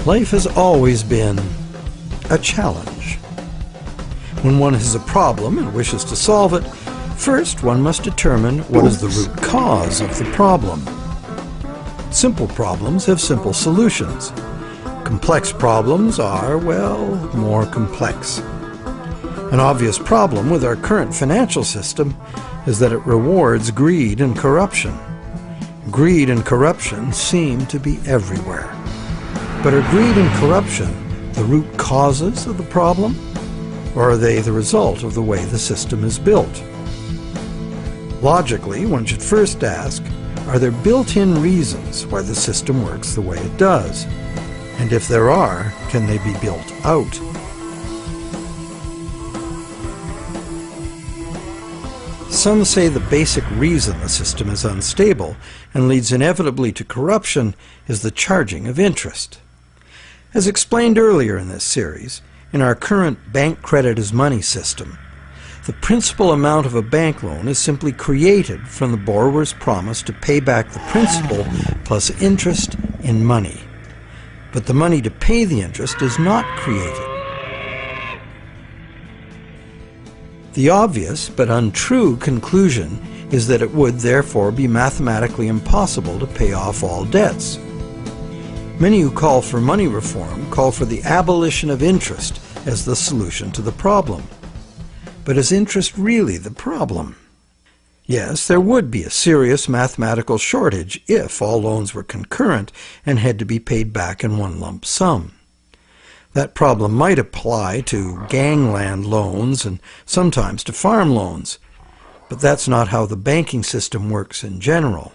Life has always been a challenge. When one has a problem and wishes to solve it, first one must determine what is the root cause of the problem. Simple problems have simple solutions. Complex problems are, well, more complex. An obvious problem with our current financial system is that it rewards greed and corruption. Greed and corruption seem to be everywhere. But are greed and corruption the root causes of the problem, or are they the result of the way the system is built? Logically, one should first ask, are there built-in reasons why the system works the way it does? And if there are, can they be built out? Some say the basic reason the system is unstable and leads inevitably to corruption is the charging of interest. As explained earlier in this series, in our current bank credit as money system, the principal amount of a bank loan is simply created from the borrower's promise to pay back the principal plus interest in money. But the money to pay the interest is not created. The obvious but untrue conclusion is that it would therefore be mathematically impossible to pay off all debts. Many who call for money reform call for the abolition of interest as the solution to the problem. But is interest really the problem? Yes, there would be a serious mathematical shortage if all loans were concurrent and had to be paid back in one lump sum. That problem might apply to gangland loans and sometimes to farm loans, but that's not how the banking system works in general.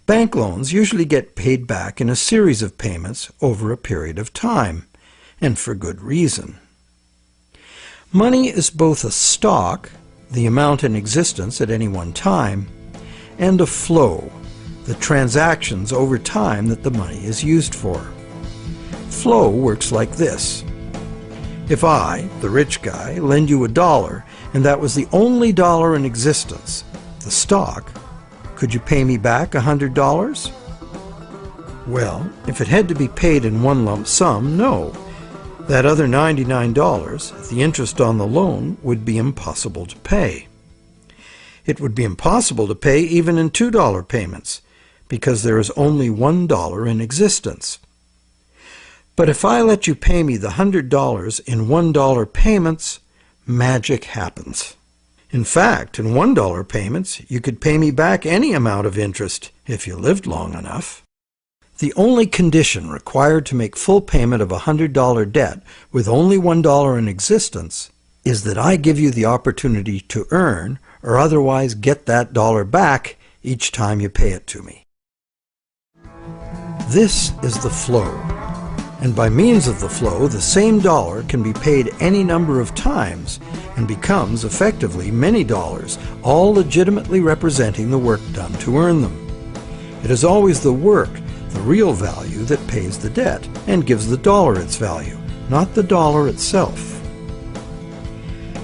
Bank loans usually get paid back in a series of payments over a period of time, and for good reason. Money is both a stock, the amount in existence at any one time, and a flow, the transactions over time that the money is used for. Flow works like this. If I, the rich guy, lend you $1 and that was the only dollar in existence, the stock, could you pay me back $100? Well, if it had to be paid in one lump sum, no. That other $99, the interest on the loan, would be impossible to pay. It would be impossible to pay even in $2 payments, because there is only $1 in existence. But if I let you pay me the $100 in $1 payments, magic happens. In fact, in $1 payments, you could pay me back any amount of interest if you lived long enough. The only condition required to make full payment of a $100 debt with only $1 in existence is that I give you the opportunity to earn or otherwise get that dollar back each time you pay it to me. This is the flow. And by means of the flow, the same dollar can be paid any number of times and becomes effectively many dollars, all legitimately representing the work done to earn them. It is always the work, the real value, that pays the debt and gives the dollar its value, not the dollar itself.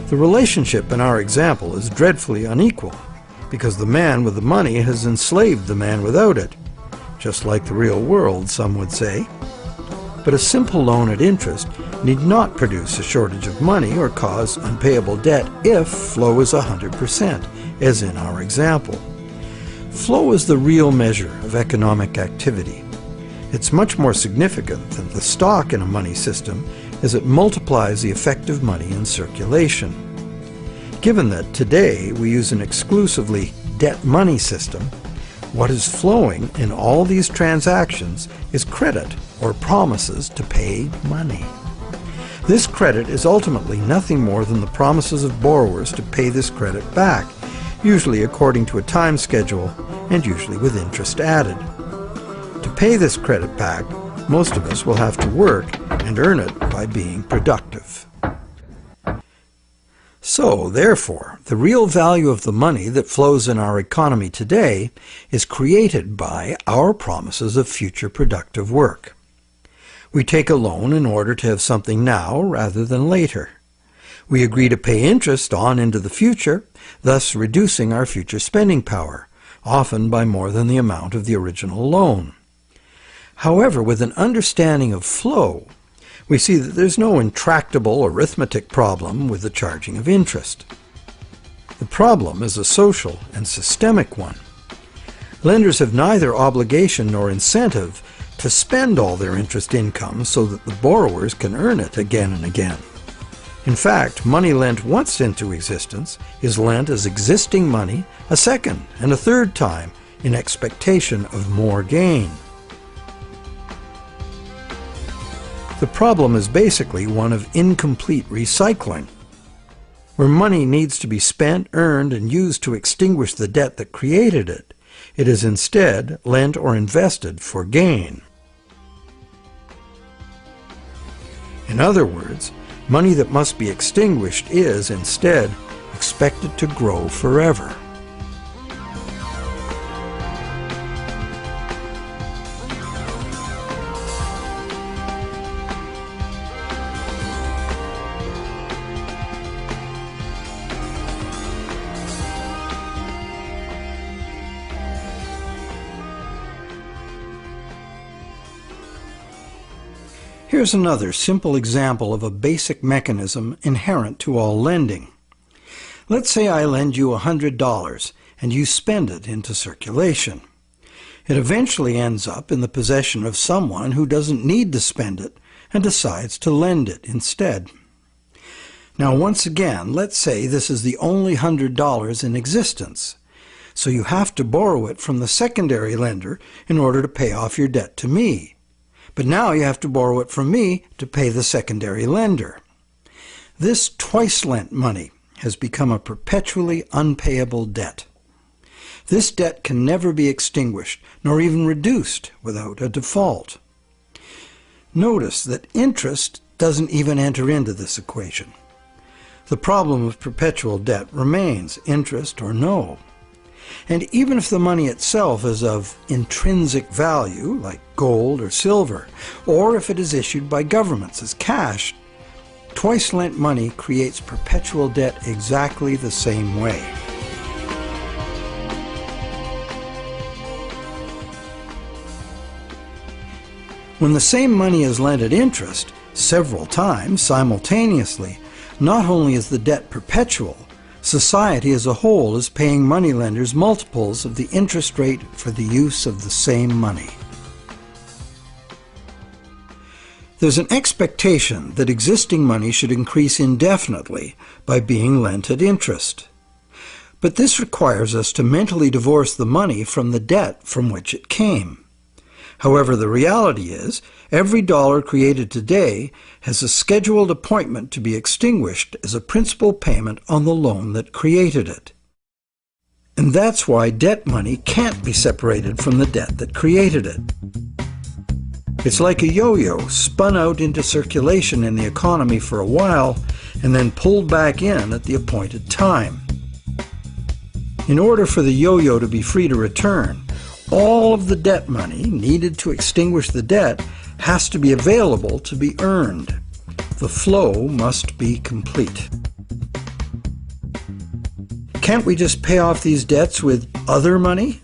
The relationship in our example is dreadfully unequal because the man with the money has enslaved the man without it, just like the real world, some would say. But a simple loan at interest need not produce a shortage of money or cause unpayable debt if flow is 100%, as in our example. Flow is the real measure of economic activity. It's much more significant than the stock in a money system as it multiplies the effective money in circulation. Given that today we use an exclusively debt money system, what is flowing in all these transactions is credit or promises to pay money. This credit is ultimately nothing more than the promises of borrowers to pay this credit back, usually according to a time schedule and usually with interest added. To pay this credit back, most of us will have to work and earn it by being productive. So, therefore, the real value of the money that flows in our economy today is created by our promises of future productive work. We take a loan in order to have something now rather than later. We agree to pay interest on into the future, thus reducing our future spending power, often by more than the amount of the original loan. However, with an understanding of flow, we see that there's no intractable arithmetic problem with the charging of interest. The problem is a social and systemic one. Lenders have neither obligation nor incentive to spend all their interest income so that the borrowers can earn it again and again. In fact, money lent once into existence is lent as existing money a second and a third time in expectation of more gain. The problem is basically one of incomplete recycling. Where money needs to be spent, earned, and used to extinguish the debt that created it, it is instead lent or invested for gain. In other words, money that must be extinguished is, instead, expected to grow forever. Here's another simple example of a basic mechanism inherent to all lending. Let's say I lend you $100 and you spend it into circulation. It eventually ends up in the possession of someone who doesn't need to spend it and decides to lend it instead. Now once again, let's say this is the only $100 in existence. So you have to borrow it from the secondary lender in order to pay off your debt to me. But now you have to borrow it from me to pay the secondary lender. This twice-lent money has become a perpetually unpayable debt. This debt can never be extinguished, nor even reduced without a default. Notice that interest doesn't even enter into this equation. The problem of perpetual debt remains, interest or no. And even if the money itself is of intrinsic value, like gold or silver, or if it is issued by governments as cash, twice-lent money creates perpetual debt exactly the same way. When the same money is lent at interest, several times simultaneously, not only is the debt perpetual, society as a whole is paying moneylenders multiples of the interest rate for the use of the same money. There's an expectation that existing money should increase indefinitely by being lent at interest. But this requires us to mentally divorce the money from the debt from which it came. However, the reality is, every dollar created today has a scheduled appointment to be extinguished as a principal payment on the loan that created it. And that's why debt money can't be separated from the debt that created it. It's like a yo-yo spun out into circulation in the economy for a while and then pulled back in at the appointed time. In order for the yo-yo to be free to return, all of the debt money needed to extinguish the debt has to be available to be earned. The flow must be complete. Can't we just pay off these debts with other money?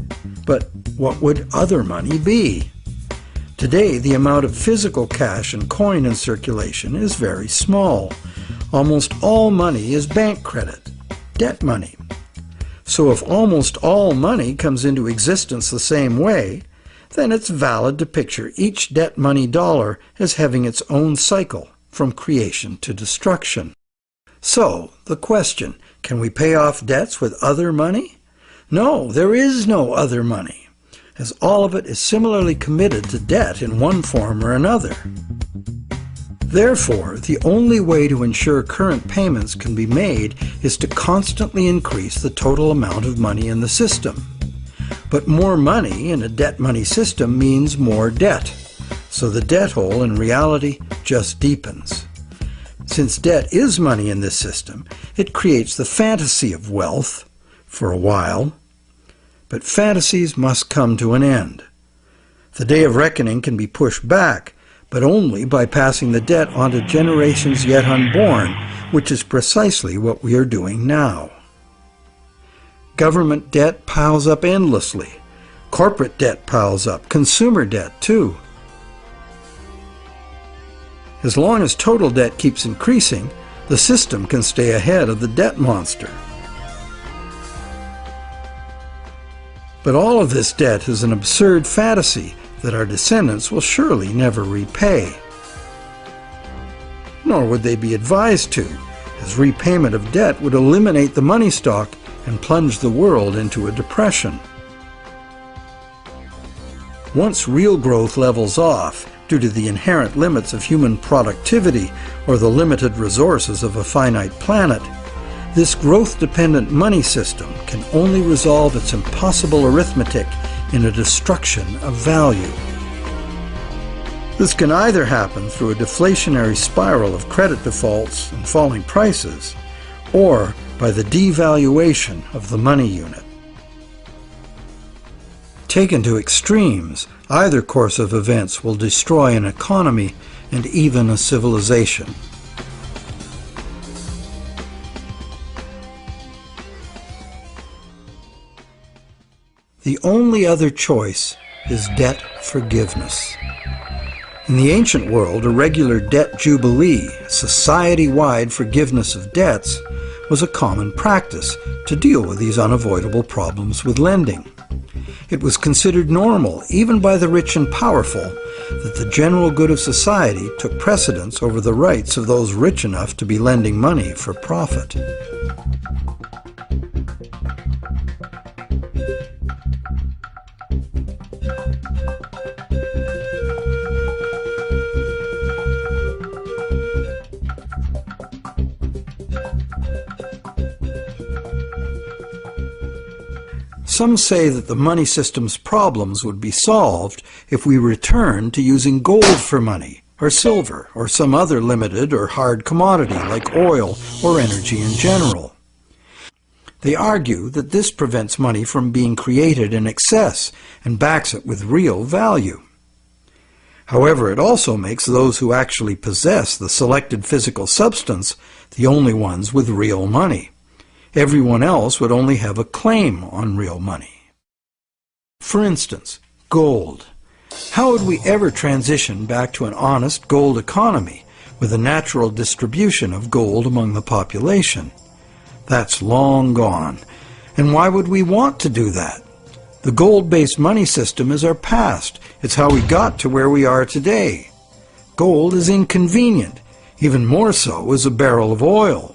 But what would other money be? Today, the amount of physical cash and coin in circulation is very small. Almost all money is bank credit, debt money. So if almost all money comes into existence the same way, then it's valid to picture each debt money dollar as having its own cycle from creation to destruction. So, the question, can we pay off debts with other money? No, there is no other money, as all of it is similarly committed to debt in one form or another. Therefore, the only way to ensure current payments can be made is to constantly increase the total amount of money in the system. But more money in a debt money system means more debt, so the debt hole in reality just deepens. Since debt is money in this system, it creates the fantasy of wealth for a while, but fantasies must come to an end. The day of reckoning can be pushed back, but only by passing the debt on to generations yet unborn, which is precisely what we are doing now. Government debt piles up endlessly. Corporate debt piles up. Consumer debt, too. As long as total debt keeps increasing, the system can stay ahead of the debt monster. But all of this debt is an absurd fantasy that our descendants will surely never repay. Nor would they be advised to, as repayment of debt would eliminate the money stock and plunge the world into a depression. Once real growth levels off, due to the inherent limits of human productivity or the limited resources of a finite planet, this growth-dependent money system can only resolve its impossible arithmetic in a destruction of value. This can either happen through a deflationary spiral of credit defaults and falling prices, or by the devaluation of the money unit. Taken to extremes, either course of events will destroy an economy and even a civilization. The only other choice is debt forgiveness. In the ancient world, a regular debt jubilee, society-wide forgiveness of debts, was a common practice to deal with these unavoidable problems with lending. It was considered normal, even by the rich and powerful, that the general good of society took precedence over the rights of those rich enough to be lending money for profit. Some say that the money system's problems would be solved if we returned to using gold for money, or silver, or some other limited or hard commodity like oil or energy in general. They argue that this prevents money from being created in excess and backs it with real value. However, it also makes those who actually possess the selected physical substance the only ones with real money. Everyone else would only have a claim on real money. For instance, gold. How would we ever transition back to an honest gold economy with a natural distribution of gold among the population? That's long gone. And why would we want to do that? The gold-based money system is our past. It's how we got to where we are today. Gold is inconvenient. Even more so is a barrel of oil.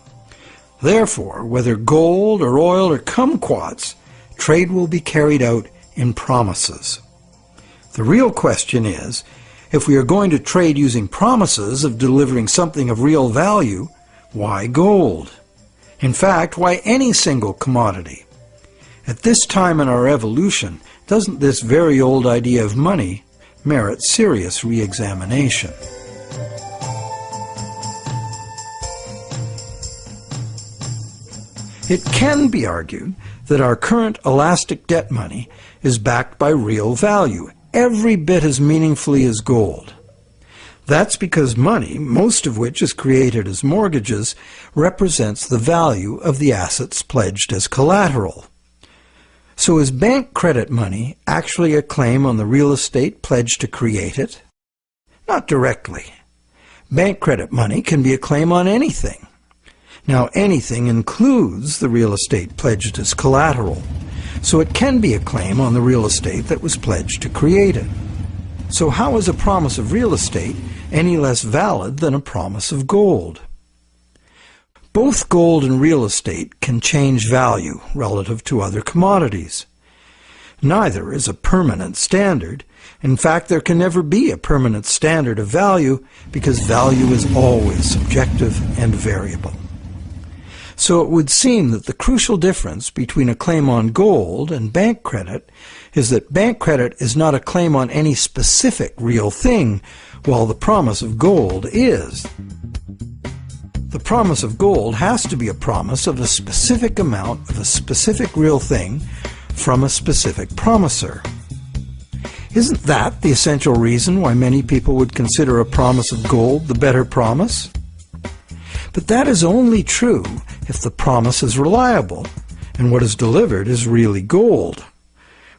Therefore, whether gold or oil or kumquats, trade will be carried out in promises. The real question is, if we are going to trade using promises of delivering something of real value, why gold? In fact, why any single commodity? At this time in our evolution, doesn't this very old idea of money merit serious re-examination? It can be argued that our current elastic debt money is backed by real value, every bit as meaningfully as gold. That's because money, most of which is created as mortgages, represents the value of the assets pledged as collateral. So is bank credit money actually a claim on the real estate pledged to create it? Not directly. Bank credit money can be a claim on anything. Now, anything includes the real estate pledged as collateral, so it can be a claim on the real estate that was pledged to create it. So how is a promise of real estate any less valid than a promise of gold? Both gold and real estate can change value relative to other commodities. Neither is a permanent standard. In fact, there can never be a permanent standard of value because value is always subjective and variable. So it would seem that the crucial difference between a claim on gold and bank credit is that bank credit is not a claim on any specific real thing, while the promise of gold is. The promise of gold has to be a promise of a specific amount of a specific real thing from a specific promiser. Isn't that the essential reason why many people would consider a promise of gold the better promise? But that is only true if the promise is reliable and what is delivered is really gold.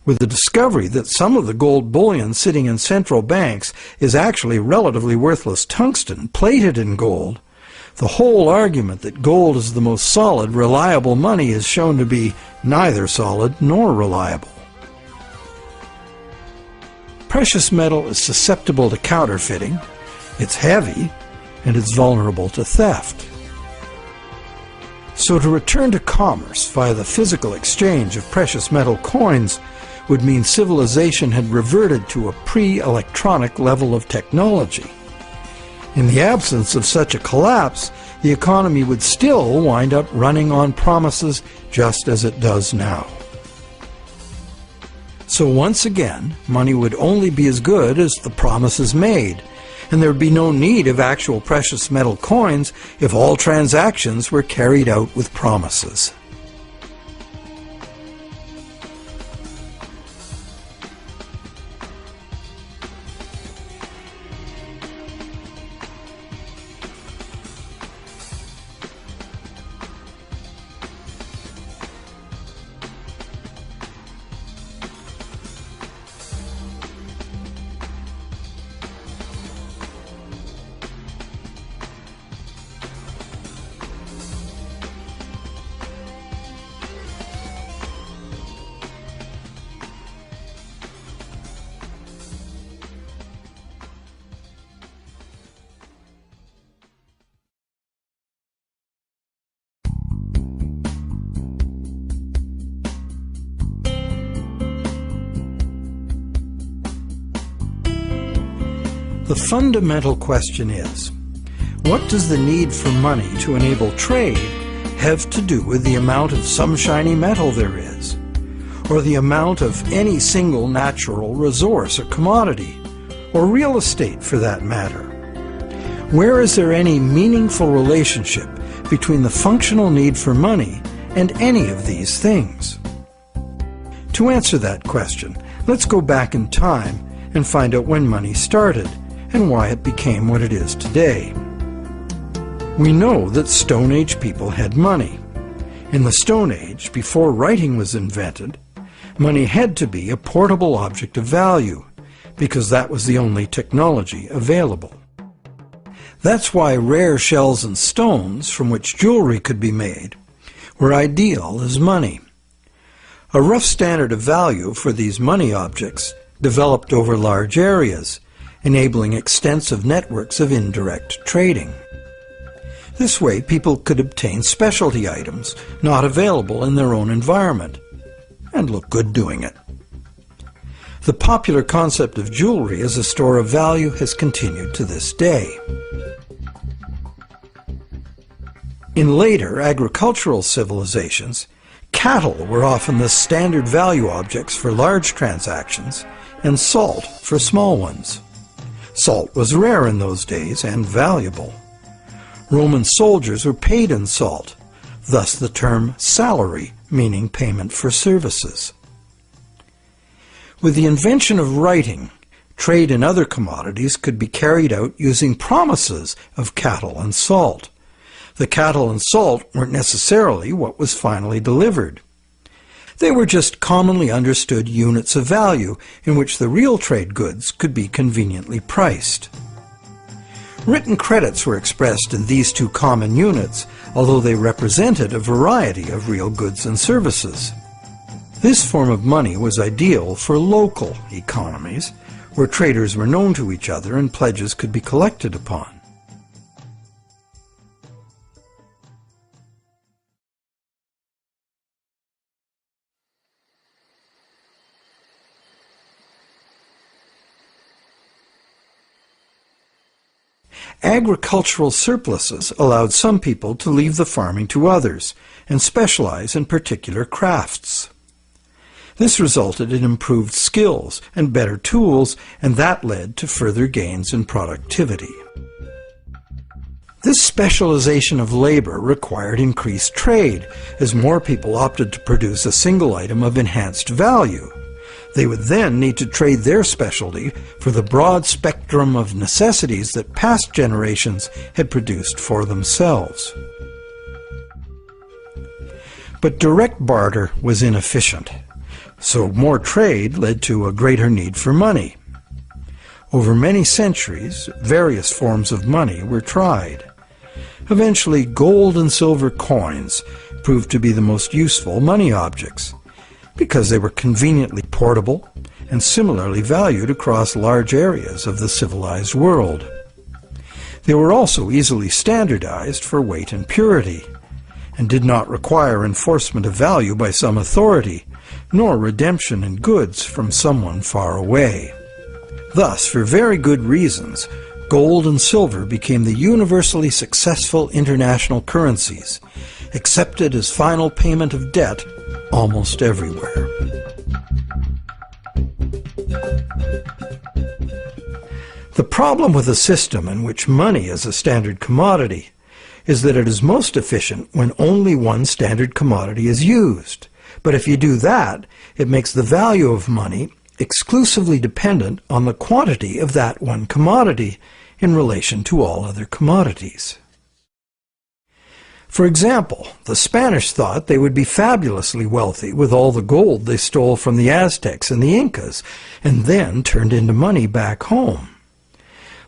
with the discovery that some of the gold bullion sitting in central banks is actually relatively worthless tungsten plated in gold, the whole argument that gold is the most solid, reliable money is shown to be neither solid nor reliable. Precious metal is susceptible to counterfeiting, it's heavy, and it's vulnerable to theft. So to return to commerce via the physical exchange of precious metal coins would mean civilization had reverted to a pre-electronic level of technology. In the absence of such a collapse, the economy would still wind up running on promises just as it does now. So once again, money would only be as good as the promises made, and there would be no need of actual precious metal coins if all transactions were carried out with promises. The fundamental question is, what does the need for money to enable trade have to do with the amount of some shiny metal there is, or the amount of any single natural resource or commodity, or real estate for that matter? Where is there any meaningful relationship between the functional need for money and any of these things? To answer that question, let's go back in time and find out when money started and why it became what it is today. We know that Stone Age people had money. In the Stone Age, before writing was invented, money had to be a portable object of value, because that was the only technology available. That's why rare shells and stones, from which jewelry could be made, were ideal as money. A rough standard of value for these money objects developed over large areas, enabling extensive networks of indirect trading. This way, people could obtain specialty items not available in their own environment, and look good doing it. The popular concept of jewelry as a store of value has continued to this day. In later agricultural civilizations, cattle were often the standard value objects for large transactions, and salt for small ones. Salt was rare in those days and valuable. Roman soldiers were paid in salt, thus the term salary, meaning payment for services. With the invention of writing, trade in other commodities could be carried out using promises of cattle and salt. The cattle and salt weren't necessarily what was finally delivered. They were just commonly understood units of value in which the real trade goods could be conveniently priced. Written credits were expressed in these two common units, although they represented a variety of real goods and services. This form of money was ideal for local economies, where traders were known to each other and pledges could be collected upon. Agricultural surpluses allowed some people to leave the farming to others and specialize in particular crafts. This resulted in improved skills and better tools, and that led to further gains in productivity. This specialization of labor required increased trade, as more people opted to produce a single item of enhanced value. They would then need to trade their specialty for the broad spectrum of necessities that past generations had produced for themselves. But direct barter was inefficient. So more trade led to a greater need for money. Over many centuries, various forms of money were tried. Eventually, gold and silver coins proved to be the most useful money objects because they were conveniently portable and similarly valued across large areas of the civilized world. They were also easily standardized for weight and purity, and did not require enforcement of value by some authority, nor redemption in goods from someone far away. Thus, for very good reasons, gold and silver became the universally successful international currencies, accepted as final payment of debt almost everywhere. The problem with a system in which money is a standard commodity is that it is most efficient when only one standard commodity is used. But if you do that, it makes the value of money exclusively dependent on the quantity of that one commodity in relation to all other commodities. For example, the Spanish thought they would be fabulously wealthy with all the gold they stole from the Aztecs and the Incas, and then turned into money back home.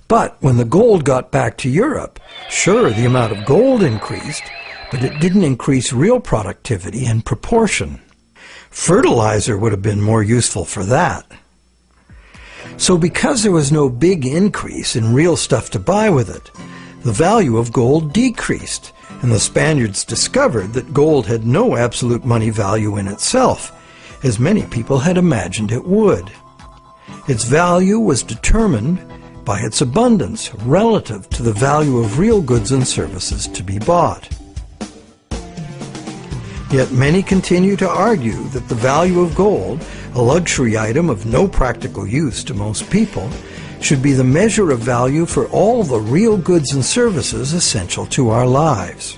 But when the gold got back to Europe, sure, the amount of gold increased, but it didn't increase real productivity in proportion. Fertilizer would have been more useful for that. So because there was no big increase in real stuff to buy with it, the value of gold decreased, and the Spaniards discovered that gold had no absolute money value in itself, as many people had imagined it would. Its value was determined by its abundance relative to the value of real goods and services to be bought. Yet many continue to argue that the value of gold, a luxury item of no practical use to most people, should be the measure of value for all the real goods and services essential to our lives.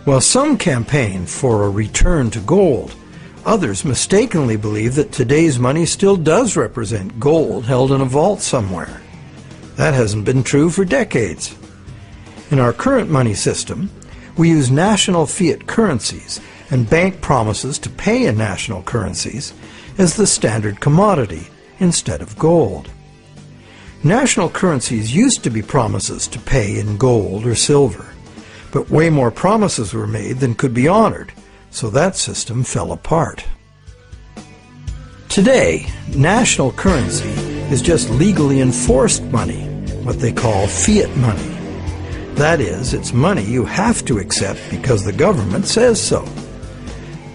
While some campaign for a return to gold, others mistakenly believe that today's money still does represent gold held in a vault somewhere. That hasn't been true for decades. In our current money system, we use national fiat currencies and bank promises to pay in national currencies as the standard commodity instead of gold. National currencies used to be promises to pay in gold or silver, but way more promises were made than could be honored, so that system fell apart. Today, national currency is just legally enforced money, what they call fiat money. That is, it's money you have to accept because the government says so.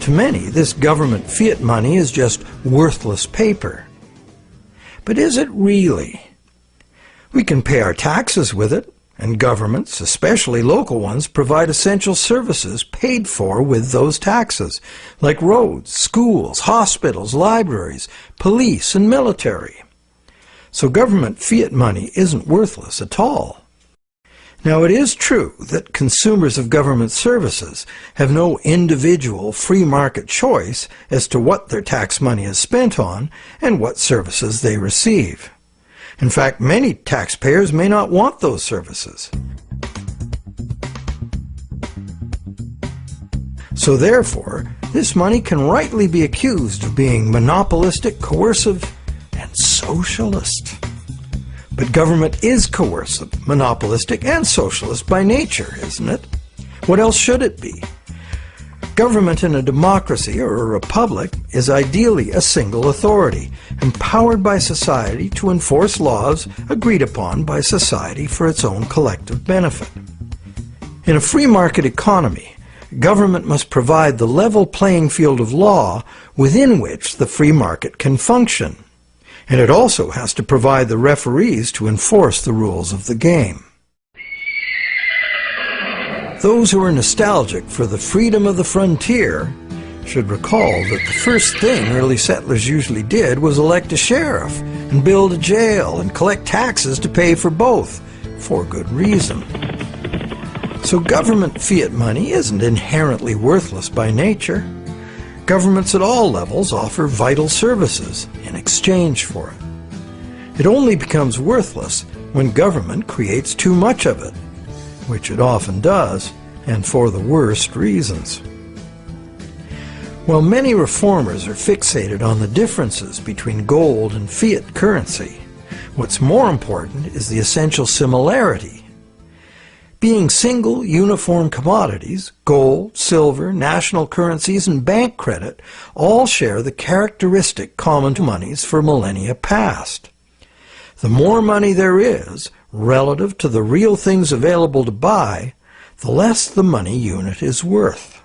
To many, this government fiat money is just worthless paper. But is it really? We can pay our taxes with it, and governments, especially local ones, provide essential services paid for with those taxes, like roads, schools, hospitals, libraries, police, and military. So government fiat money isn't worthless at all. Now, it is true that consumers of government services have no individual free market choice as to what their tax money is spent on and what services they receive. In fact, many taxpayers may not want those services. So therefore, this money can rightly be accused of being monopolistic, coercive, and socialist. But government is coercive, monopolistic, and socialist by nature, isn't it? What else should it be? Government in a democracy or a republic is ideally a single authority, empowered by society to enforce laws agreed upon by society for its own collective benefit. In a free market economy, government must provide the level playing field of law within which the free market can function. And it also has to provide the referees to enforce the rules of the game. Those who are nostalgic for the freedom of the frontier should recall that the first thing early settlers usually did was elect a sheriff and build a jail and collect taxes to pay for both, for good reason. So government fiat money isn't inherently worthless by nature. Governments at all levels offer vital services in exchange for it. It only becomes worthless when government creates too much of it, which it often does, and for the worst reasons. While many reformers are fixated on the differences between gold and fiat currency, what's more important is the essential similarity. Being single, uniform commodities, gold, silver, national currencies, and bank credit all share the characteristic common to monies for millennia past. The more money there is, relative to the real things available to buy, the less the money unit is worth.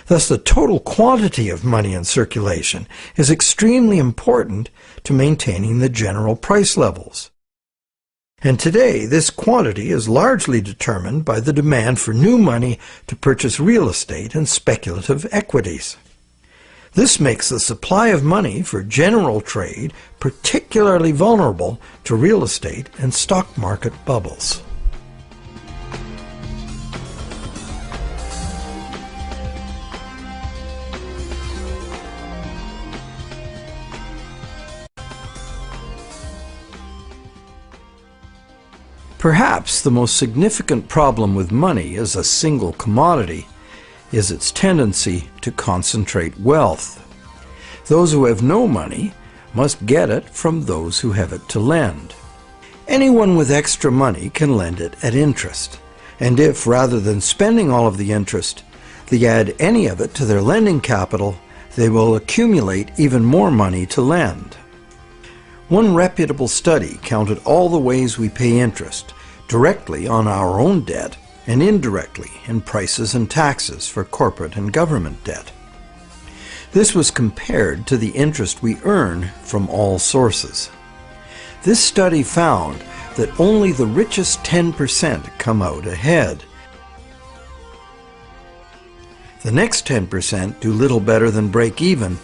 Thus, the total quantity of money in circulation is extremely important to maintaining the general price levels. And today, this quantity is largely determined by the demand for new money to purchase real estate and speculative equities. This makes the supply of money for general trade particularly vulnerable to real estate and stock market bubbles. Perhaps the most significant problem with money as a single commodity is its tendency to concentrate wealth. Those who have no money must get it from those who have it to lend. Anyone with extra money can lend it at interest, and if, rather than spending all of the interest, they add any of it to their lending capital, they will accumulate even more money to lend. One reputable study counted all the ways we pay interest, directly on our own debt and indirectly in prices and taxes for corporate and government debt. This was compared to the interest we earn from all sources. This study found that only the richest 10% come out ahead. The next 10% do little better than break even,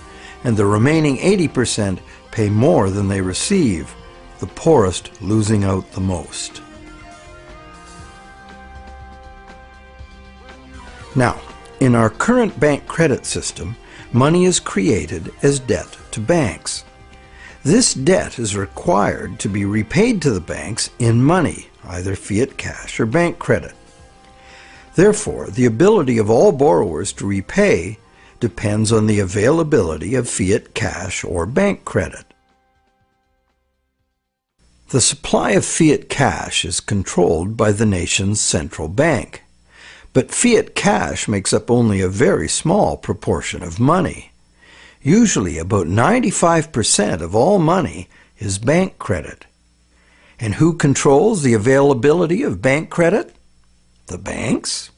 and the remaining 80% pay more than they receive, the poorest losing out the most. Now, in our current bank credit system, money is created as debt to banks. This debt is required to be repaid to the banks in money, either fiat cash or bank credit. Therefore, the ability of all borrowers to repay depends on the availability of fiat cash or bank credit. The supply of fiat cash is controlled by the nation's central bank, but fiat cash makes up only a very small proportion of money. Usually about 95% of all money is bank credit. And who controls the availability of bank credit? The banks?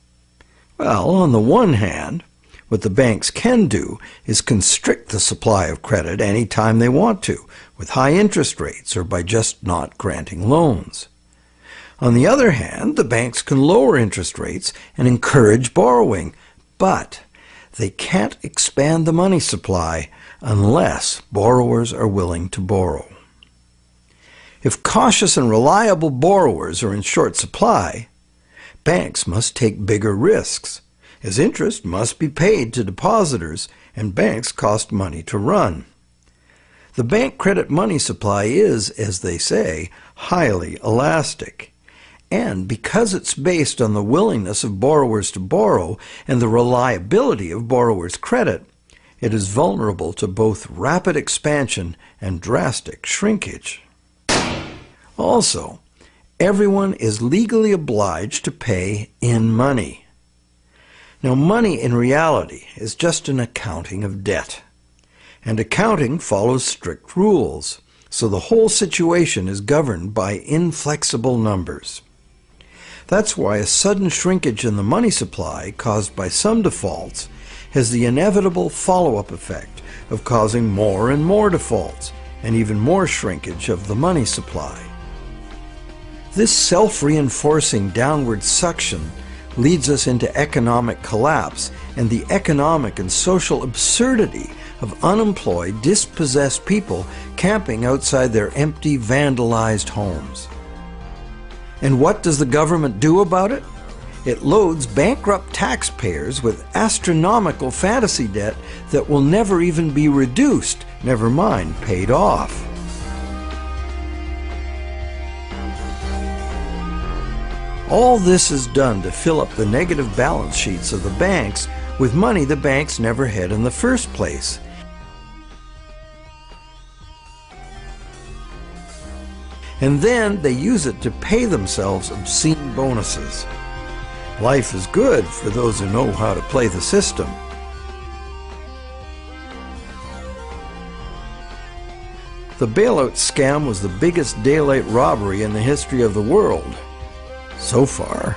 Well, on the one hand, what the banks can do is constrict the supply of credit any time they want to, with high interest rates or by just not granting loans. On the other hand, the banks can lower interest rates and encourage borrowing, but they can't expand the money supply unless borrowers are willing to borrow. If cautious and reliable borrowers are in short supply, banks must take bigger risks, as interest must be paid to depositors and banks cost money to run. The bank credit money supply is, as they say, highly elastic. And because it's based on the willingness of borrowers to borrow and the reliability of borrowers' credit, it is vulnerable to both rapid expansion and drastic shrinkage. Also, everyone is legally obliged to pay in money. Now, money in reality is just an accounting of debt, and accounting follows strict rules, so the whole situation is governed by inflexible numbers. That's why a sudden shrinkage in the money supply caused by some defaults has the inevitable follow-up effect of causing more and more defaults and even more shrinkage of the money supply. This self-reinforcing downward suction leads us into economic collapse and the economic and social absurdity of unemployed, dispossessed people camping outside their empty, vandalized homes. And what does the government do about it? It loads bankrupt taxpayers with astronomical fantasy debt that will never even be reduced, never mind paid off. All this is done to fill up the negative balance sheets of the banks with money the banks never had in the first place. And then they use it to pay themselves obscene bonuses. Life is good for those who know how to play the system. The bailout scam was the biggest daylight robbery in the history of the world. So far.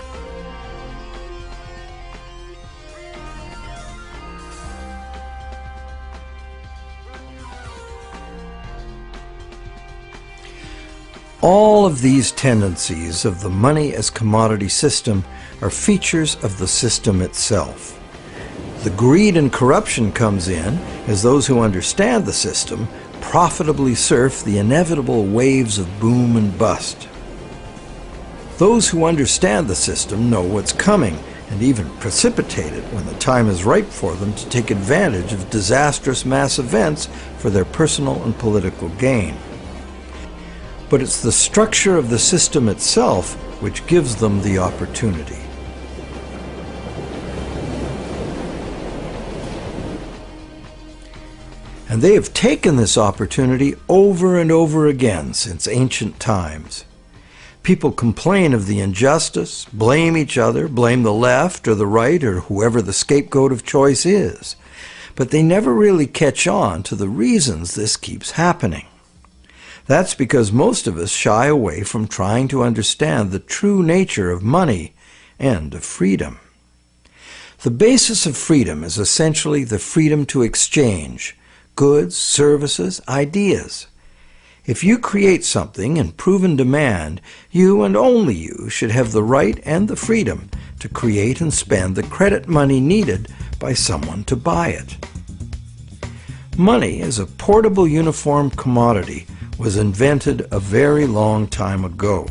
All of these tendencies of the money as commodity system are features of the system itself. The greed and corruption comes in as those who understand the system profitably surf the inevitable waves of boom and bust. Those who understand the system know what's coming and even precipitate it when the time is ripe for them to take advantage of disastrous mass events for their personal and political gain. But it's the structure of the system itself which gives them the opportunity. And they have taken this opportunity over and over again since ancient times. People complain of the injustice, blame each other, blame the left or the right or whoever the scapegoat of choice is. But they never really catch on to the reasons this keeps happening. That's because most of us shy away from trying to understand the true nature of money and of freedom. The basis of freedom is essentially the freedom to exchange goods, services, ideas. If you create something in proven demand, you and only you should have the right and the freedom to create and spend the credit money needed by someone to buy it. Money as a portable uniform commodity was invented a very long time ago.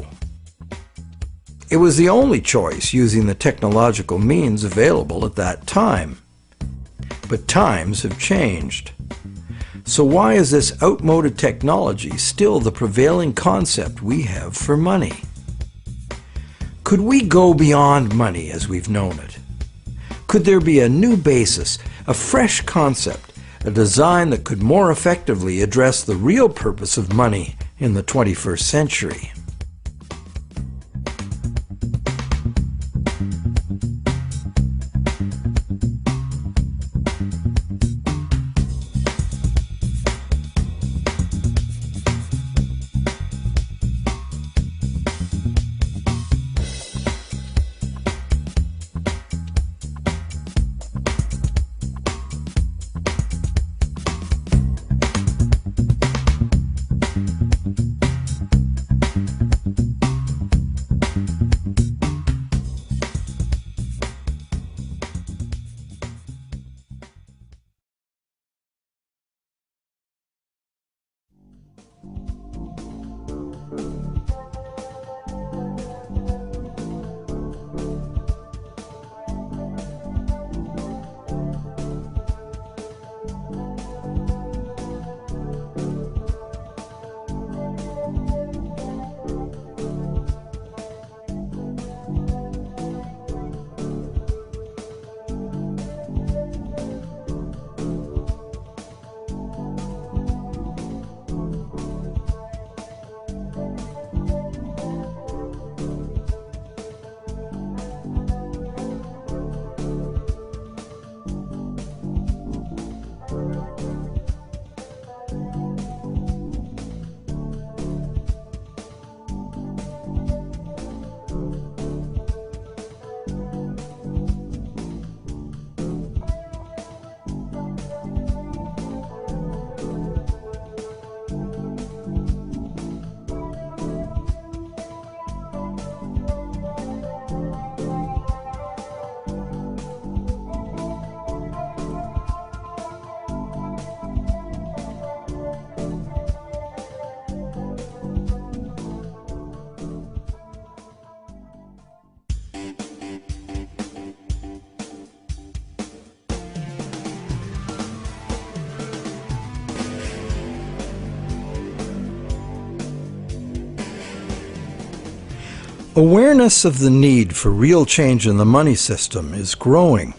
It was the only choice using the technological means available at that time. But times have changed. So why is this outmoded technology still the prevailing concept we have for money? Could we go beyond money as we've known it? Could there be a new basis, a fresh concept, a design that could more effectively address the real purpose of money in the 21st century? Awareness of the need for real change in the money system is growing.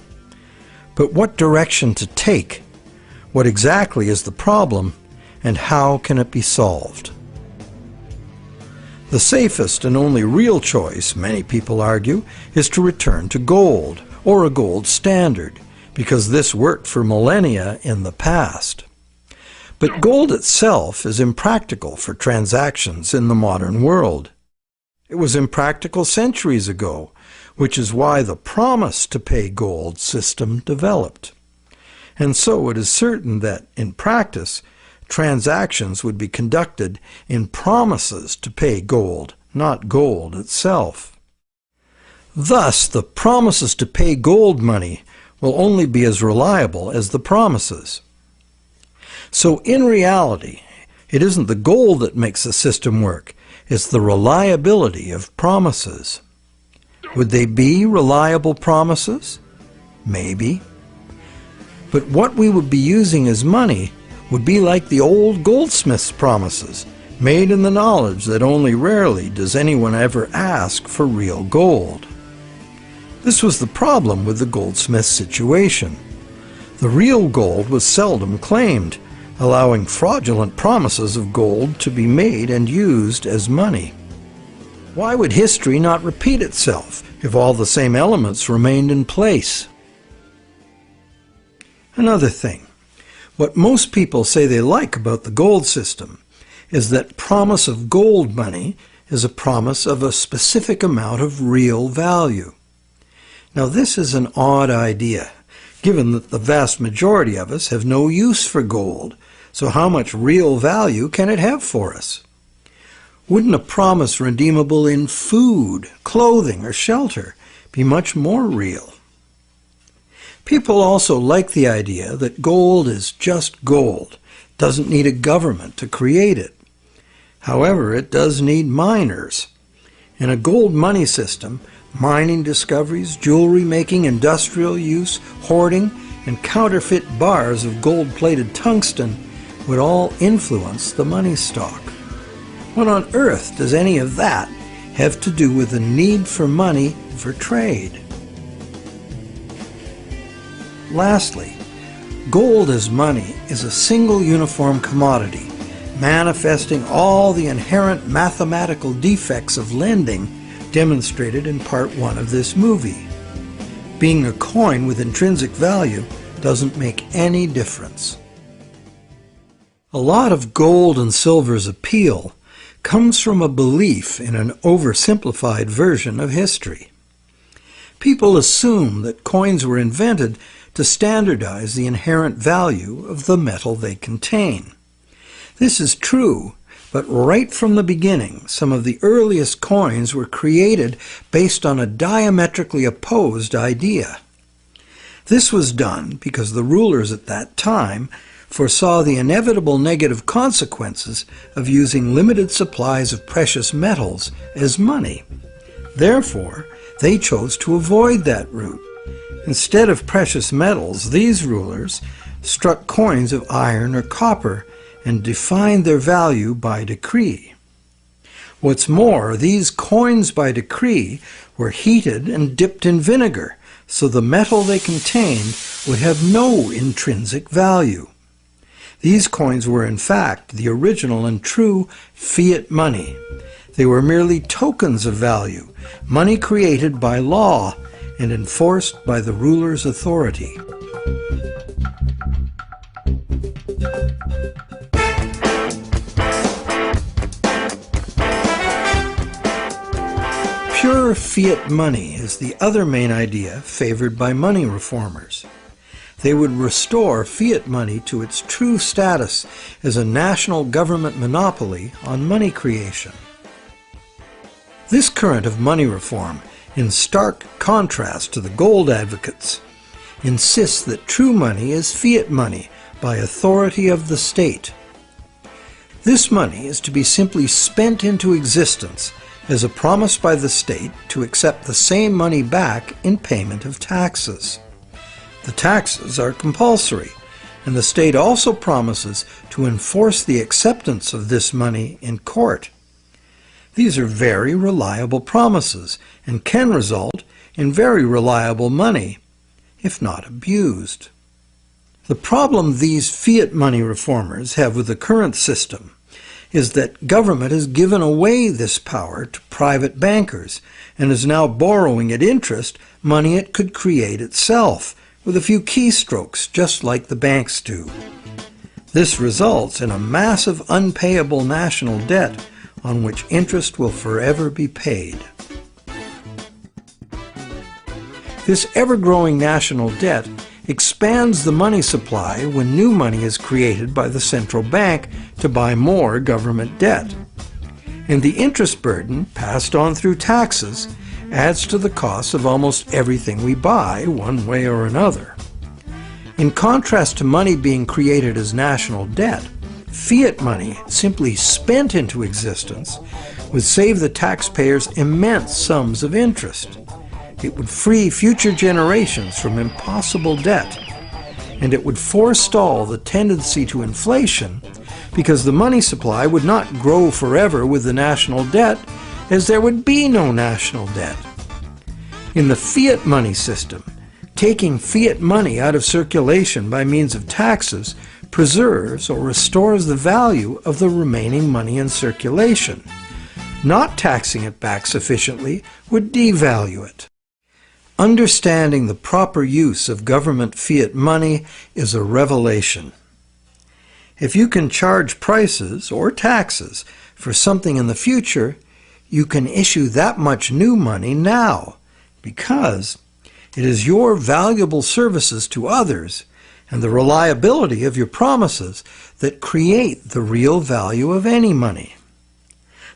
But what direction to take? What exactly is the problem, and how can it be solved? The safest and only real choice, many people argue, is to return to gold, or a gold standard, because this worked for millennia in the past. But gold itself is impractical for transactions in the modern world. It was impractical centuries ago, which is why the promise to pay gold system developed. And so it is certain that, in practice, transactions would be conducted in promises to pay gold, not gold itself. Thus, the promises to pay gold money will only be as reliable as the promises. So in reality, it isn't the gold that makes the system work, it's the reliability of promises. Would they be reliable promises? Maybe. But what we would be using as money would be like the old goldsmith's promises, made in the knowledge that only rarely does anyone ever ask for real gold. This was the problem with the goldsmith situation. The real gold was seldom claimed, allowing fraudulent promises of gold to be made and used as money. Why would history not repeat itself if all the same elements remained in place? Another thing, what most people say they like about the gold system is that promise of gold money is a promise of a specific amount of real value. Now this is an odd idea, given that the vast majority of us have no use for gold, so how much real value can it have for us? Wouldn't a promise redeemable in food, clothing, or shelter be much more real? People also like the idea that gold is just gold, doesn't need a government to create it. However, it does need miners. In a gold money system, mining discoveries, jewelry making, industrial use, hoarding, and counterfeit bars of gold-plated tungsten would all influence the money stock. What on earth does any of that have to do with the need for money for trade? Lastly, gold as money is a single uniform commodity, manifesting all the inherent mathematical defects of lending demonstrated in part 1 of this movie. Being a coin with intrinsic value doesn't make any difference. A lot of gold and silver's appeal comes from a belief in an oversimplified version of history. People assume that coins were invented to standardize the inherent value of the metal they contain. This is true, but right from the beginning, some of the earliest coins were created based on a diametrically opposed idea. This was done because the rulers at that time foresaw the inevitable negative consequences of using limited supplies of precious metals as money. Therefore, they chose to avoid that route. Instead of precious metals, these rulers struck coins of iron or copper and defined their value by decree. What's more, these coins by decree were heated and dipped in vinegar, so the metal they contained would have no intrinsic value. These coins were in fact the original and true fiat money. They were merely tokens of value, money created by law and enforced by the ruler's authority. Pure fiat money is the other main idea favored by money reformers. They would restore fiat money to its true status as a national government monopoly on money creation. This current of money reform, in stark contrast to the gold advocates, insists that true money is fiat money by authority of the state. This money is to be simply spent into existence as a promise by the state to accept the same money back in payment of taxes. The taxes are compulsory, and the state also promises to enforce the acceptance of this money in court. These are very reliable promises and can result in very reliable money if not abused. The problem these fiat money reformers have with the current system is that government has given away this power to private bankers and is now borrowing at interest money it could create itself with a few keystrokes, just like the banks do. This results in a massive unpayable national debt on which interest will forever be paid. This ever-growing national debt expands the money supply when new money is created by the central bank to buy more government debt. And the interest burden, passed on through taxes, adds to the cost of almost everything we buy, one way or another. In contrast to money being created as national debt, fiat money, simply spent into existence, would save the taxpayers immense sums of interest. It would free future generations from impossible debt, and it would forestall the tendency to inflation because the money supply would not grow forever with the national debt, as there would be no national debt. In the fiat money system, taking fiat money out of circulation by means of taxes preserves or restores the value of the remaining money in circulation. Not taxing it back sufficiently would devalue it. Understanding the proper use of government fiat money is a revelation. If you can charge prices or taxes for something in the future, you can issue that much new money now, because it is your valuable services to others and the reliability of your promises that create the real value of any money.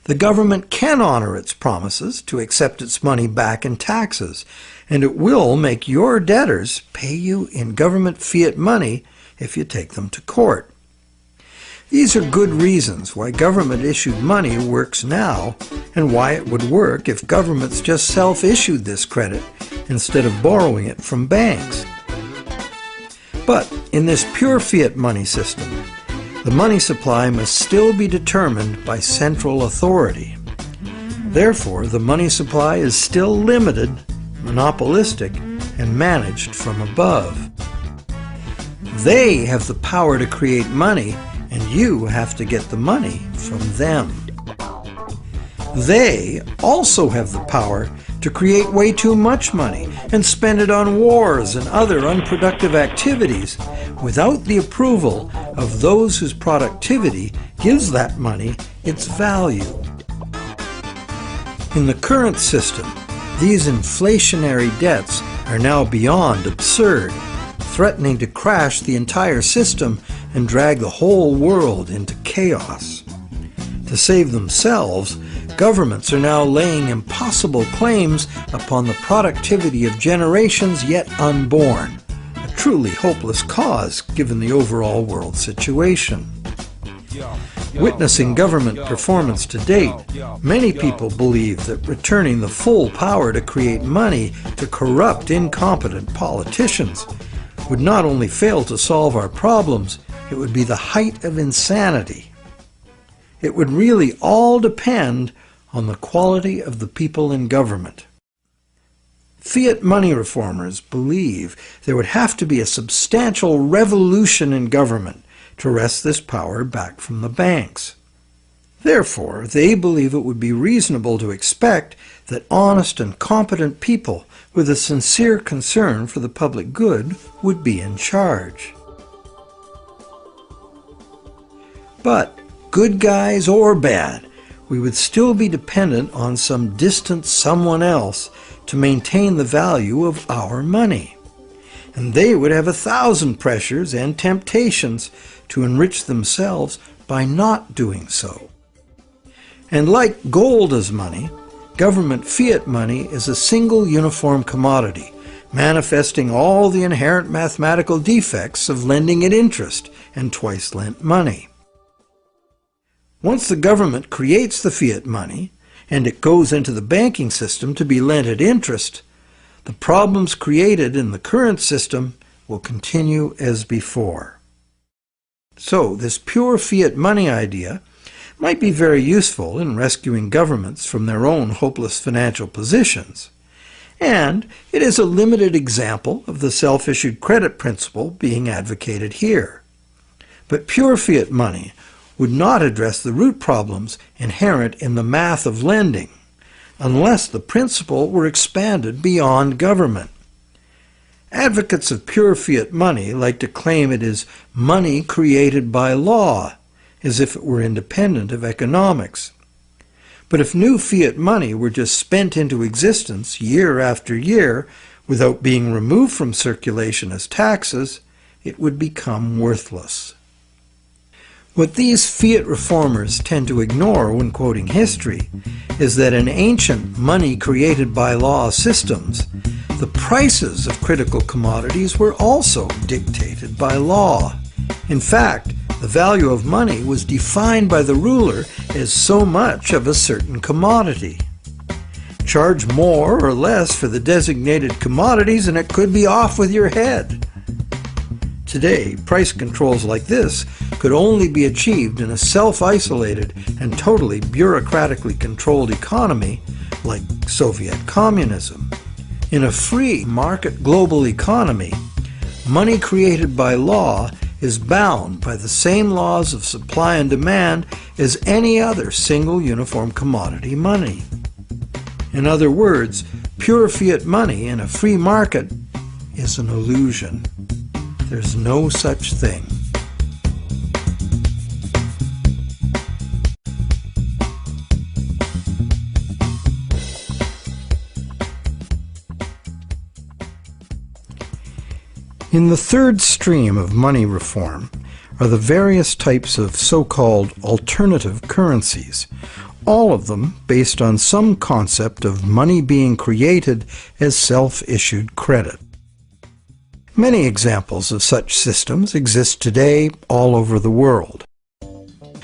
The government can honor its promises to accept its money back in taxes, and it will make your debtors pay you in government fiat money if you take them to court. These are good reasons why government-issued money works now, and why it would work if governments just self-issued this credit instead of borrowing it from banks. But in this pure fiat money system, the money supply must still be determined by central authority. Therefore, the money supply is still limited, monopolistic, and managed from above. They have the power to create money, and you have to get the money from them. They also have the power to create way too much money and spend it on wars and other unproductive activities without the approval of those whose productivity gives that money its value. In the current system, these inflationary debts are now beyond absurd, threatening to crash the entire system and drag the whole world into chaos. To save themselves, governments are now laying impossible claims upon the productivity of generations yet unborn, a truly hopeless cause given the overall world situation. Witnessing government performance to date, many people believe that returning the full power to create money to corrupt, incompetent politicians would not only fail to solve our problems, it would be the height of insanity. It would really all depend on the quality of the people in government. Fiat money reformers believe there would have to be a substantial revolution in government to wrest this power back from the banks. Therefore, they believe it would be reasonable to expect that honest and competent people with a sincere concern for the public good would be in charge. But, good guys or bad, we would still be dependent on some distant someone else to maintain the value of our money. And they would have 1,000 pressures and temptations to enrich themselves by not doing so. And like gold as money, government fiat money is a single uniform commodity, manifesting all the inherent mathematical defects of lending at interest and twice lent money. Once the government creates the fiat money, and it goes into the banking system to be lent at interest, the problems created in the current system will continue as before. So, this pure fiat money idea might be very useful in rescuing governments from their own hopeless financial positions, And it is a limited example of the self-issued credit principle being advocated here. But pure fiat money would not address the root problems inherent in the math of lending, unless the principle were expanded beyond government. Advocates of pure fiat money like to claim it is money created by law, as if it were independent of economics. But if new fiat money were just spent into existence year after year without being removed from circulation as taxes, it would become worthless. What these fiat reformers tend to ignore when quoting history is that in ancient money created by law systems, the prices of critical commodities were also dictated by law. In fact, the value of money was defined by the ruler as so much of a certain commodity. Charge more or less for the designated commodities and it could be off with your head. Today, price controls like this could only be achieved in a self-isolated and totally bureaucratically controlled economy like Soviet communism. In a free market global economy, money created by law is bound by the same laws of supply and demand as any other single uniform commodity money. In other words, pure fiat money in a free market is an illusion. There's no such thing. In the third stream of money reform are the various types of so-called alternative currencies, all of them based on some concept of money being created as self-issued credit. Many examples of such systems exist today all over the world.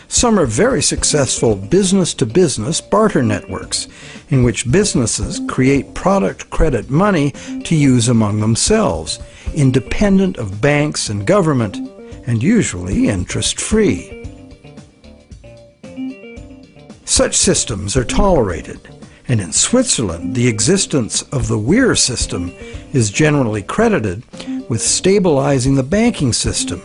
Some are very successful business-to-business barter networks, in which businesses create product credit money to use among themselves, independent of banks and government, and usually interest-free. Such systems are tolerated, and in Switzerland the existence of the Weir system is generally credited with stabilizing the banking system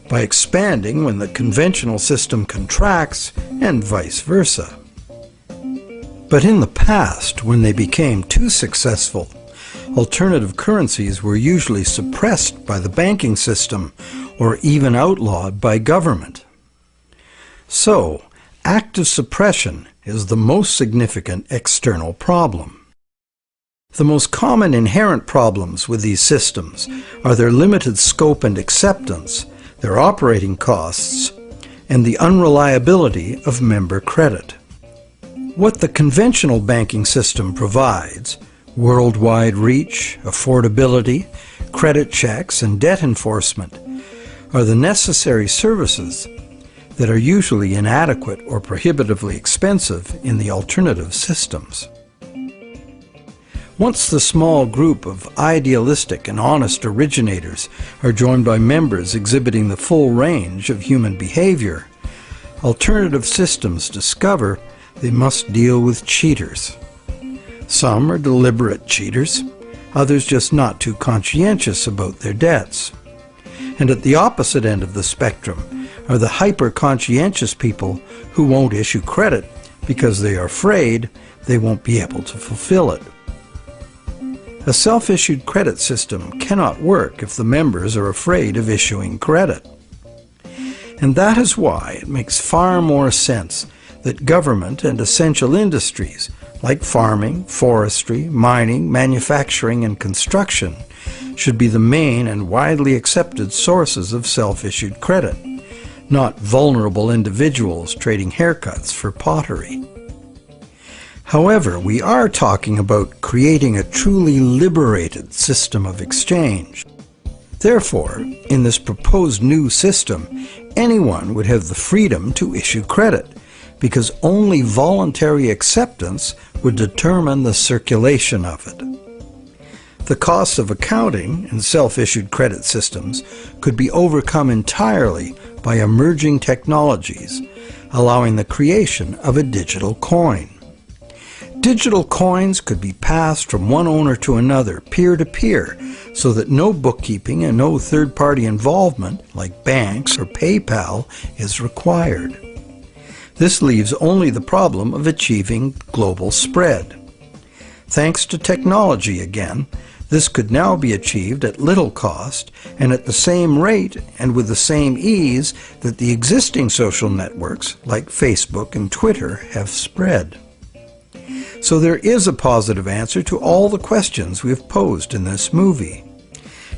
by expanding when the conventional system contracts and vice versa. But in the past, when they became too successful, alternative currencies were usually suppressed by the banking system or even outlawed by government. So, active suppression is the most significant external problem. The most common inherent problems with these systems are their limited scope and acceptance, their operating costs, and the unreliability of member credit. What the conventional banking system provides, worldwide reach, affordability, credit checks, and debt enforcement, are the necessary services that are usually inadequate or prohibitively expensive in the alternative systems. Once the small group of idealistic and honest originators are joined by members exhibiting the full range of human behavior, alternative systems discover they must deal with cheaters. Some are deliberate cheaters, others just not too conscientious about their debts. And at the opposite end of the spectrum are the hyper-conscientious people who won't issue credit because they are afraid they won't be able to fulfill it. A self-issued credit system cannot work if the members are afraid of issuing credit. And that is why it makes far more sense that government and essential industries like farming, forestry, mining, manufacturing, and construction should be the main and widely accepted sources of self-issued credit, not vulnerable individuals trading haircuts for pottery. However, we are talking about creating a truly liberated system of exchange. Therefore, in this proposed new system, anyone would have the freedom to issue credit, because only voluntary acceptance would determine the circulation of it. The costs of accounting in self-issued credit systems could be overcome entirely by emerging technologies, allowing the creation of a digital coin. Digital coins could be passed from one owner to another, peer to peer, so that no bookkeeping and no third-party involvement, like banks or PayPal, is required. This leaves only the problem of achieving global spread. Thanks to technology again, this could now be achieved at little cost and at the same rate and with the same ease that the existing social networks like Facebook and Twitter have spread. So there is a positive answer to all the questions we have posed in this movie.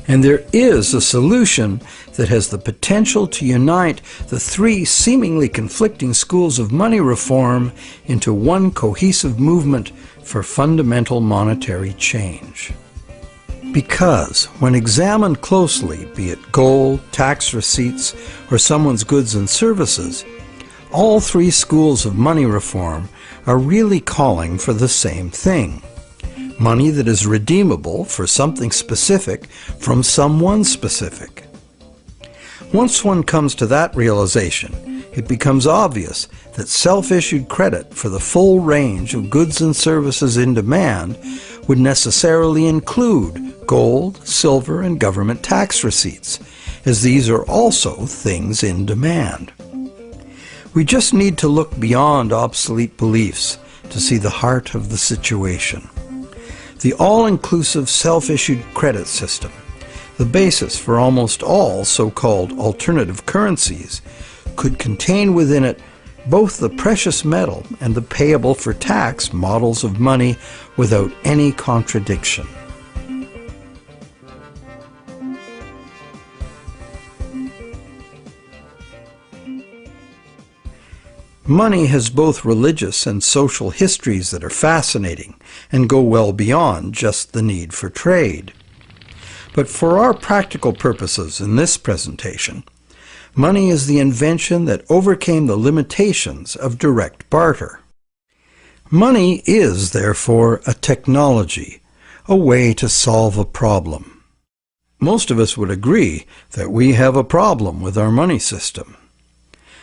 And there is a solution that has the potential to unite the three seemingly conflicting schools of money reform into one cohesive movement for fundamental monetary change. Because, when examined closely, be it gold, tax receipts, or someone's goods and services, all three schools of money reform are really calling for the same thing: money that is redeemable for something specific from someone specific. Once one comes to that realization, it becomes obvious that self-issued credit for the full range of goods and services in demand would necessarily include gold, silver, and government tax receipts, as these are also things in demand. We just need to look beyond obsolete beliefs to see the heart of the situation. The all-inclusive self-issued credit system, the basis for almost all so-called alternative currencies, could contain within it both the precious metal and the payable for tax models of money without any contradiction. Money has both religious and social histories that are fascinating and go well beyond just the need for trade. But for our practical purposes in this presentation, money is the invention that overcame the limitations of direct barter. Money is, therefore, a technology, a way to solve a problem. Most of us would agree that we have a problem with our money system.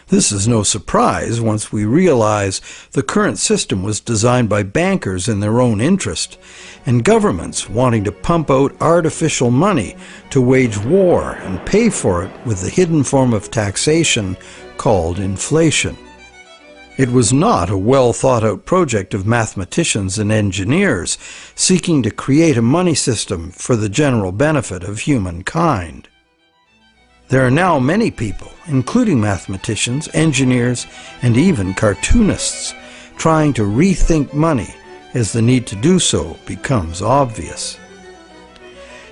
This is no surprise once we realize the current system was designed by bankers in their own interest, and governments wanting to pump out artificial money to wage war and pay for it with the hidden form of taxation called inflation. It was not a well-thought-out project of mathematicians and engineers seeking to create a money system for the general benefit of humankind. There are now many people, including mathematicians, engineers, and even cartoonists, trying to rethink money as the need to do so becomes obvious.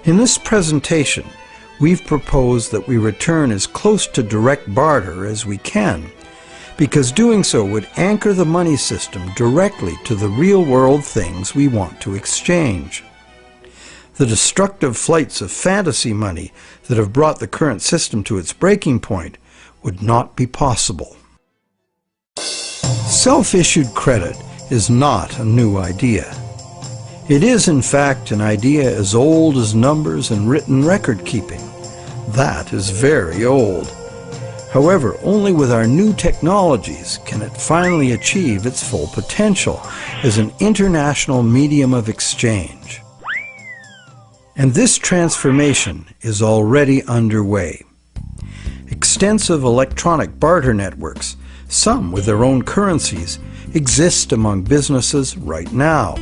In this presentation, we've proposed that we return as close to direct barter as we can, because doing so would anchor the money system directly to the real-world things we want to exchange. The destructive flights of fantasy money that have brought the current system to its breaking point would not be possible. Self-issued credit is not a new idea. It is, in fact, an idea as old as numbers and written record-keeping. That is very old. However, only with our new technologies can it finally achieve its full potential as an international medium of exchange. And this transformation is already underway. Extensive electronic barter networks, some with their own currencies, exist among businesses right now.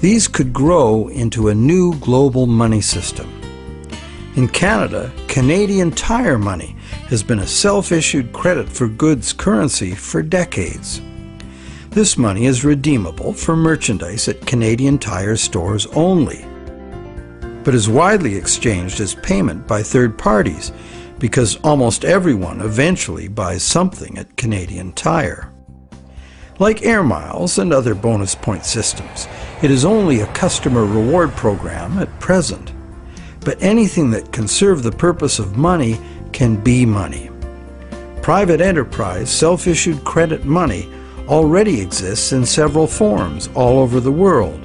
These could grow into a new global money system. In Canada, Canadian Tire money has been a self-issued credit for goods currency for decades. This money is redeemable for merchandise at Canadian Tire stores only, but is widely exchanged as payment by third parties because almost everyone eventually buys something at Canadian Tire. Like air miles and other bonus point systems, it is only a customer reward program at present. But anything that can serve the purpose of money can be money. Private enterprise self-issued credit money already exists in several forms all over the world,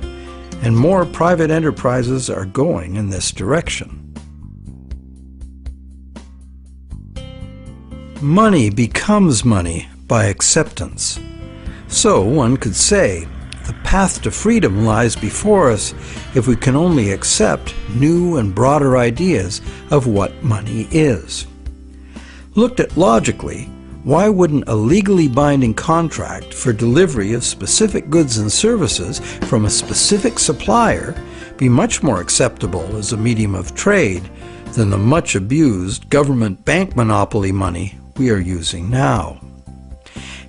and more private enterprises are going in this direction. Money becomes money by acceptance. So one could say, the path to freedom lies before us if we can only accept new and broader ideas of what money is. Looked at logically, why wouldn't a legally binding contract for delivery of specific goods and services from a specific supplier be much more acceptable as a medium of trade than the much abused government bank monopoly money we are using now?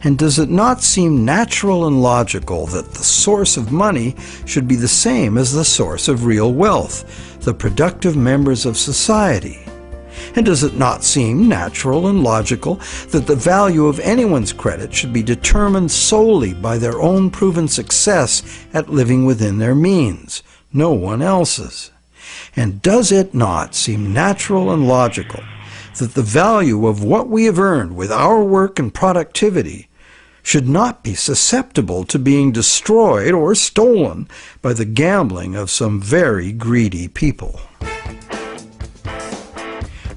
And does it not seem natural and logical that the source of money should be the same as the source of real wealth, the productive members of society? And does it not seem natural and logical that the value of anyone's credit should be determined solely by their own proven success at living within their means, no one else's? And does it not seem natural and logical that the value of what we have earned with our work and productivity should not be susceptible to being destroyed or stolen by the gambling of some very greedy people?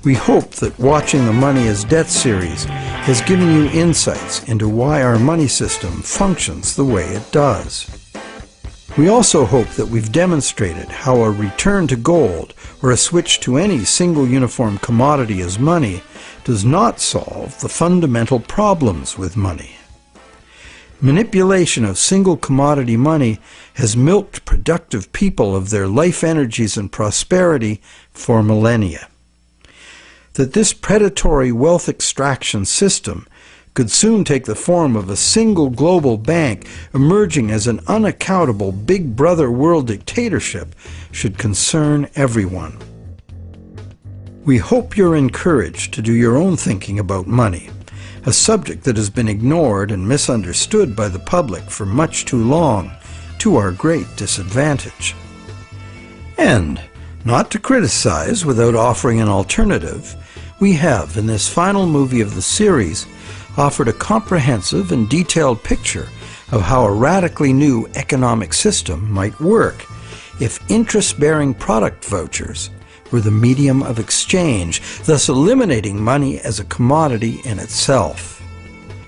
We hope that watching the Money is Debt series has given you insights into why our money system functions the way it does. We also hope that we've demonstrated how a return to gold or a switch to any single uniform commodity as money does not solve the fundamental problems with money. Manipulation of single commodity money has milked productive people of their life energies and prosperity for millennia. That this predatory wealth extraction system could soon take the form of a single global bank emerging as an unaccountable big brother world dictatorship should concern everyone. We hope you're encouraged to do your own thinking about money, a subject that has been ignored and misunderstood by the public for much too long, to our great disadvantage. And, not to criticize without offering an alternative, we have, in this final movie of the series, offered a comprehensive and detailed picture of how a radically new economic system might work if interest-bearing product vouchers were the medium of exchange, thus eliminating money as a commodity in itself.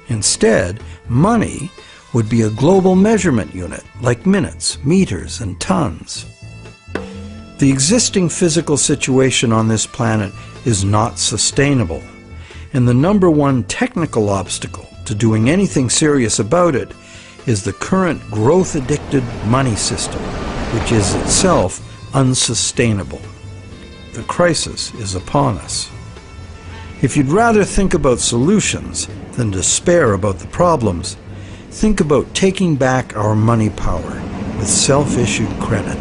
Instead, money would be a global measurement unit like minutes, meters, and tons. The existing physical situation on this planet is not sustainable, and the number one technical obstacle to doing anything serious about it is the current growth-addicted money system, which is itself unsustainable. The crisis is upon us. If you'd rather think about solutions than despair about the problems, think about taking back our money power with self-issued credit.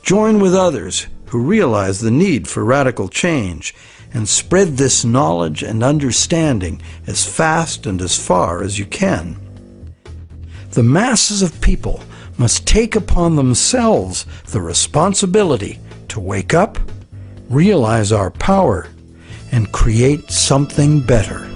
Join with others who realize the need for radical change and spread this knowledge and understanding as fast and as far as you can. The masses of people must take upon themselves the responsibility to wake up, realize our power, and create something better.